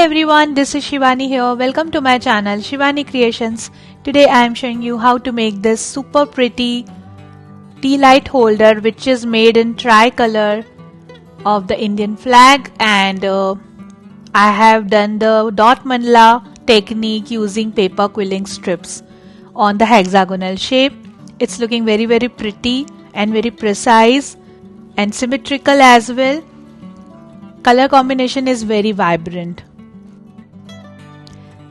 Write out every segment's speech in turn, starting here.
everyone, this is Shivani here. Welcome to my channel Shivani Creations. Today I am showing you how to make this super pretty tea light holder which is made in tricolor of the Indian flag, and I have done the dot mandala technique using paper quilling strips on the hexagonal shape. It's looking very pretty and very precise and symmetrical as well. Color combination is very vibrant.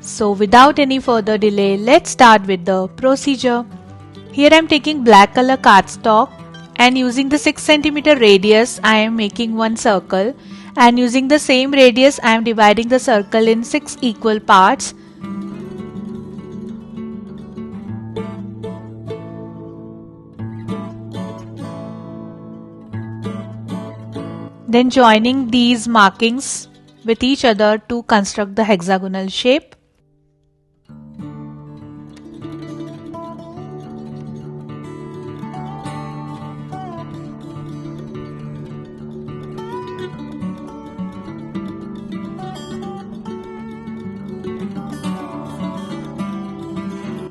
So without any further delay, let's start with the procedure. Here I am taking black color cardstock and using the 6 cm radius I am making one circle, and using the same radius I am dividing the circle in 6 equal parts. Then joining these markings with each other to construct the hexagonal shape.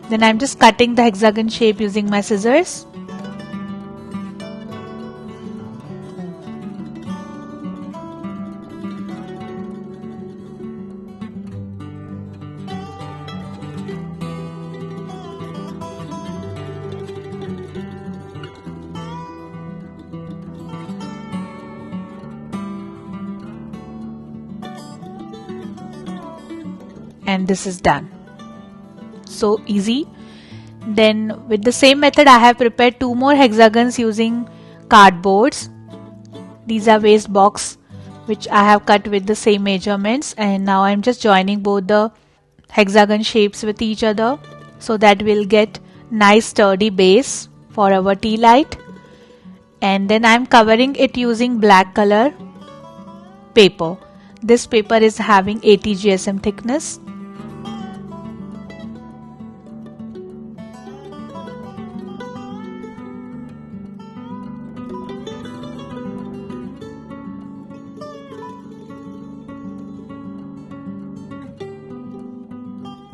Then I am just cutting the hexagon shape using my scissors. And this is done. So easy. Then with the same method I have prepared 2 more hexagons using cardboards. These are waste box which I have cut with the same measurements, and now I am just joining both the hexagon shapes with each other so that we'll get nice sturdy base for our tea light. And then I am covering it using black color paper. This paper is having 80 GSM thickness.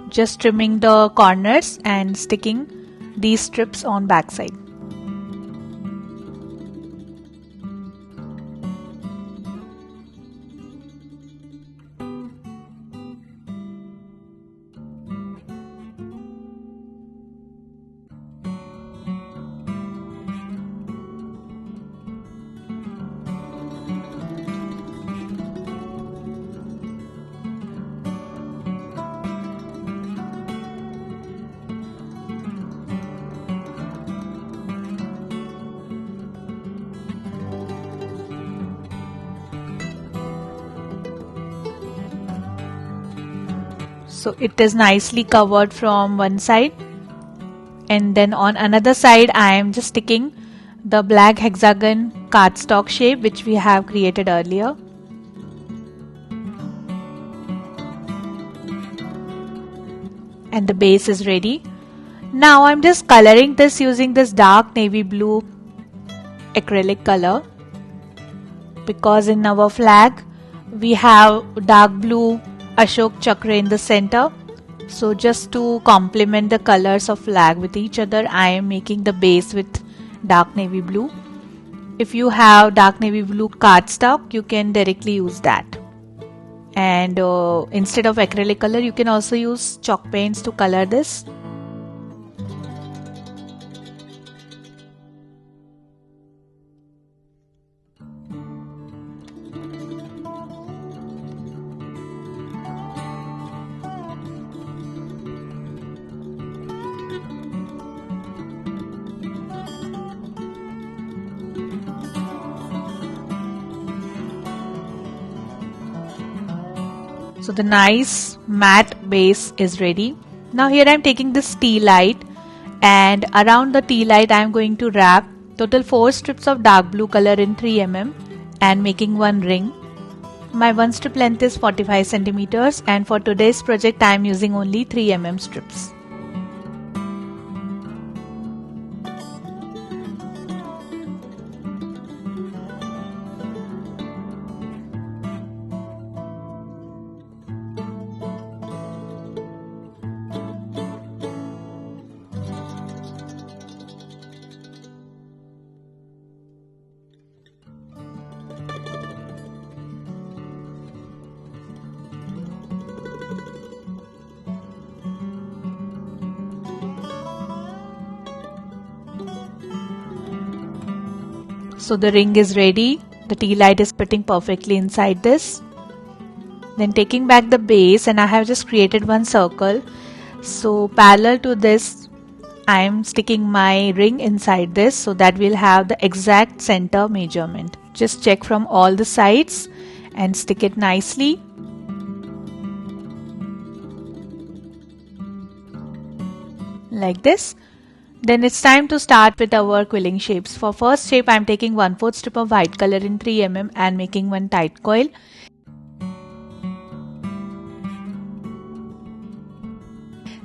Just trimming the corners and sticking these strips on backside. So it is nicely covered from one side, and then on another side I am just sticking the black hexagon cardstock shape which we have created earlier. And the base is ready. Now I'm just coloring this using this dark navy blue acrylic color, because in our flag we have dark blue Ashok chakra in the center. So just to complement the colors of flag with each other, I am making the base with dark navy blue. If you have dark navy blue cardstock, you can directly use that. And instead of acrylic color, you can also use chalk paints to color this. So the nice matte base is ready. Now here I am taking this tea light, and around the tea light I am going to wrap total 4 strips of dark blue color in 3 mm and making one ring. My one strip length is 45 centimeters, and for today's project I am using only 3 mm strips. So the ring is ready. The tea light is fitting perfectly inside this. Then taking back the base, and I have just created one circle. So parallel to this, I am sticking my ring inside this so that we'll have the exact center measurement. Just check from all the sides and stick it nicely. Like this. Then it's time to start with our quilling shapes. For first shape, I am taking 1/4 strip of white color in 3 mm and making one tight coil.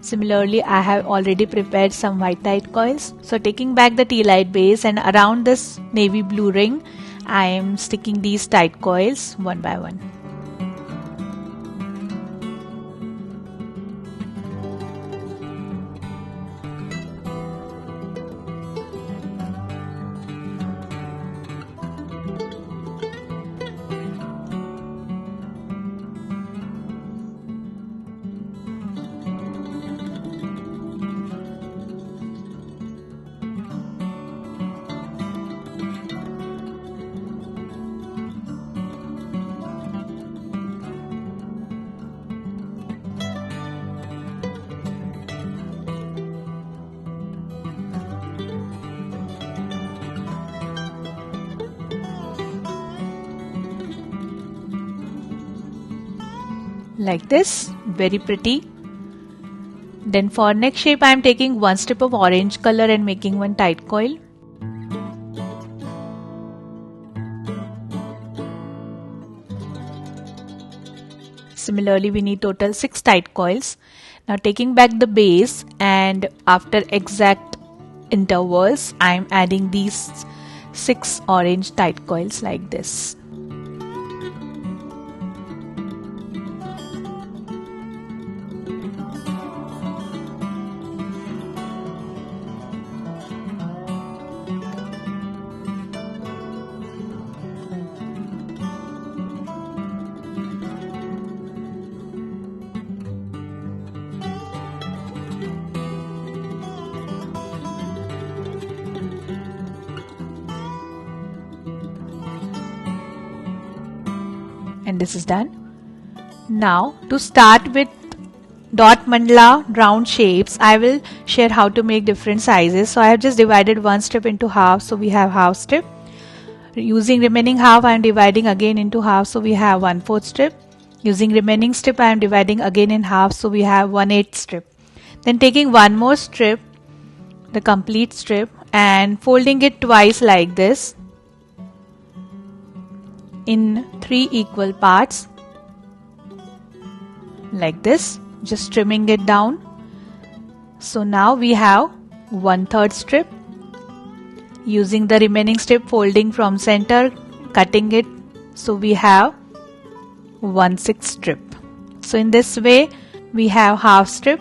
Similarly, I have already prepared some white tight coils. So taking back the tea light base, and around this navy blue ring, I am sticking these tight coils one by one. Like this, very pretty. Then for next shape, I am taking one strip of orange color and making one tight coil. Similarly, we need total 6 tight coils. Now taking back the base, and after exact intervals, I am adding these 6 orange tight coils like this. And this is done. Now to start with dot mandala round shapes, I will share how to make different sizes. So I have just divided one strip into half, so we have half strip. Using remaining half, I am dividing again into half, so we have 1/4 strip. Using remaining strip, I am dividing again in half, so we have 1/8 strip. Then taking one more strip, the complete strip, and folding it twice like this in 3 equal parts like this, just trimming it down. So now we have 1/3 strip. Using the remaining strip, folding from center, cutting it, so we have 1/6 strip. So in this way we have half strip,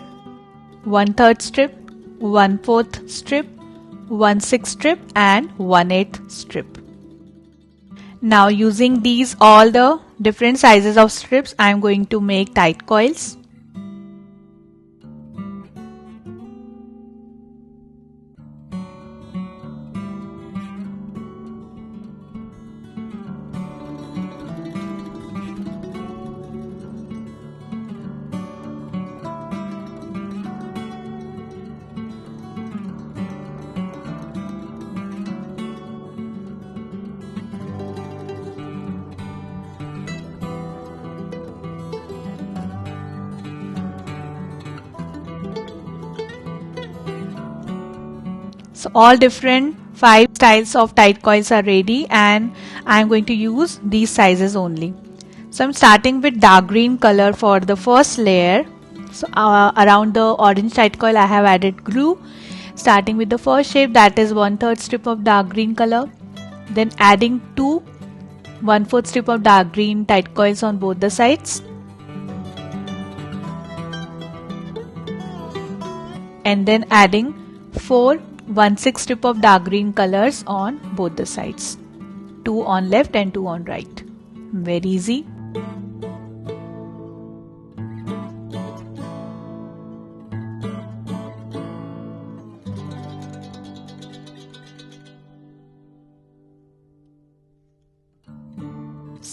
1/3 strip, 1/4 strip, 1/6 strip and 1/8 strip. Now using these all the different sizes of strips, I am going to make tight coils. So all different 5 styles of tight coils are ready, and I am going to use these sizes only. So I'm starting with dark green color for the first layer. So around the orange tight coil I have added glue. Starting with the first shape, that is 1/3 strip of dark green color. Then adding 2 1/4 strip of dark green tight coils on both the sides. And then adding 4 1/6 strip of dark green colors on both the sides. 2 on left and 2 on right. Very easy.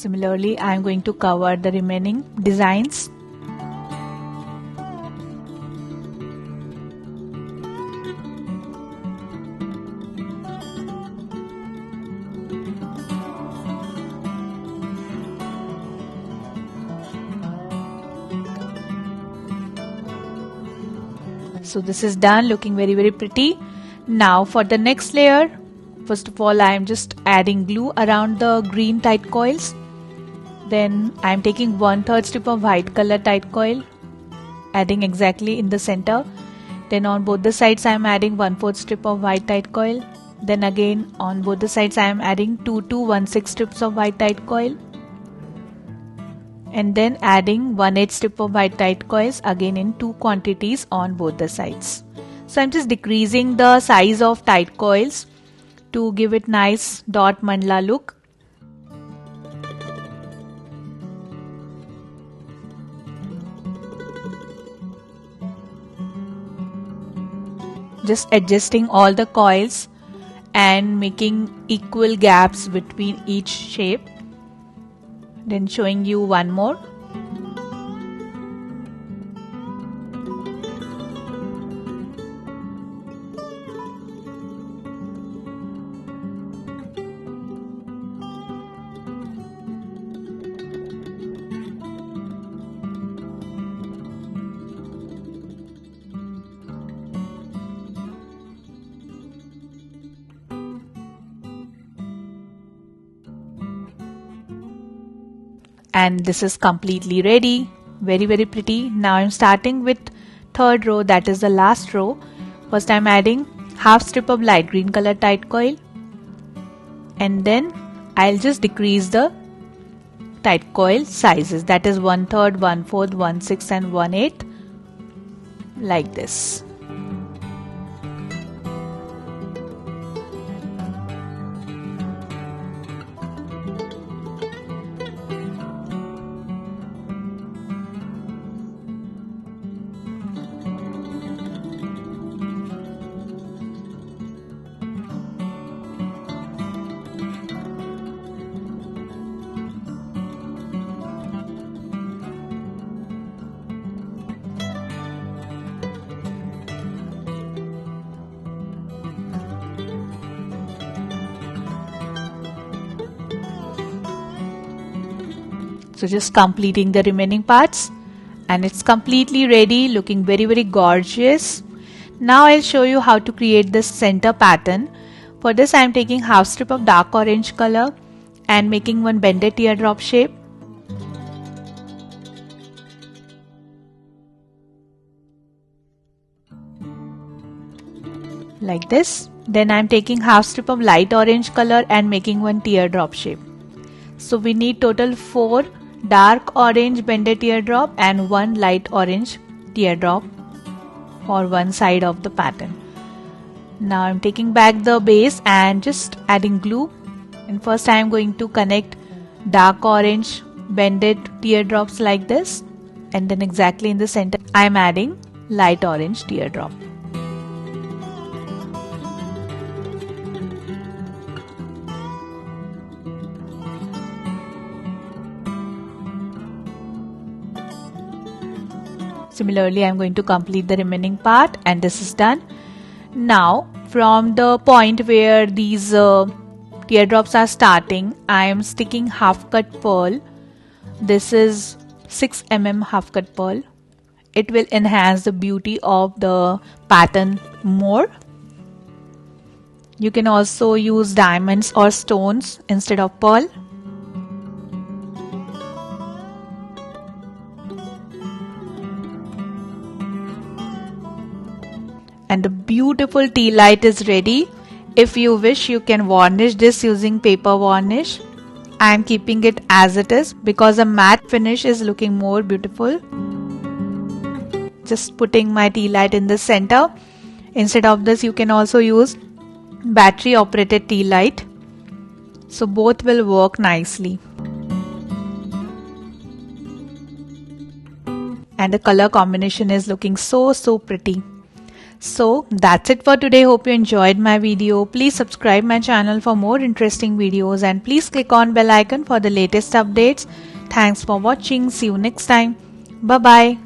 Similarly, I am going to cover the remaining designs. So this is done, looking very pretty. Now for the next layer, first of all I am just adding glue around the green tight coils. Then I am taking 1/3 strip of white color tight coil, adding exactly in the center. Then on both the sides I am adding 1/4 strip of white tight coil. Then again on both the sides I am adding 2 to 1/6 strips of white tight coil. And then adding 1/8 strip of white tight coils again in 2 quantities on both the sides. So I'm just decreasing the size of tight coils to give it nice dot mandala look. Just adjusting all the coils and making equal gaps between each shape. Then showing you one more. And this is completely ready. Very pretty. Now I'm starting with third row, that is the last row. First I'm adding half strip of light green color tight coil, and then I'll just decrease the tight coil sizes, that is 1/3, 1/4, 1/6 and 1/8, like this. So just completing the remaining parts, and it's completely ready, looking very gorgeous. Now I'll show you how to create this center pattern. For this I am taking half strip of dark orange color and making one bended teardrop shape. Like this. Then I am taking half strip of light orange color and making one teardrop shape. So we need total 4 dark orange bended teardrop and 1 light orange teardrop for one side of the pattern. Now I'm taking back the base and just adding glue, and first I am going to connect dark orange bended teardrops like this, and then exactly in the center I am adding light orange teardrop. Similarly, I am going to complete the remaining part, and this is done. Now, from the point where these teardrops are starting, I am sticking half cut pearl. This is 6 mm half cut pearl. It will enhance the beauty of the pattern more. You can also use diamonds or stones instead of pearl. And the beautiful Tealight is ready. If you wish, you can varnish this using paper varnish. I am keeping it as it is because a matte finish is looking more beautiful. Just putting my Tealight in the center. Instead of this, you can also use battery operated Tealight. So both will work nicely. And the color combination is looking so pretty. So that's it for today. Hope you enjoyed my video. Please subscribe my channel for more interesting videos and please click on bell icon for the latest updates. Thanks for watching. See you next time. Bye bye.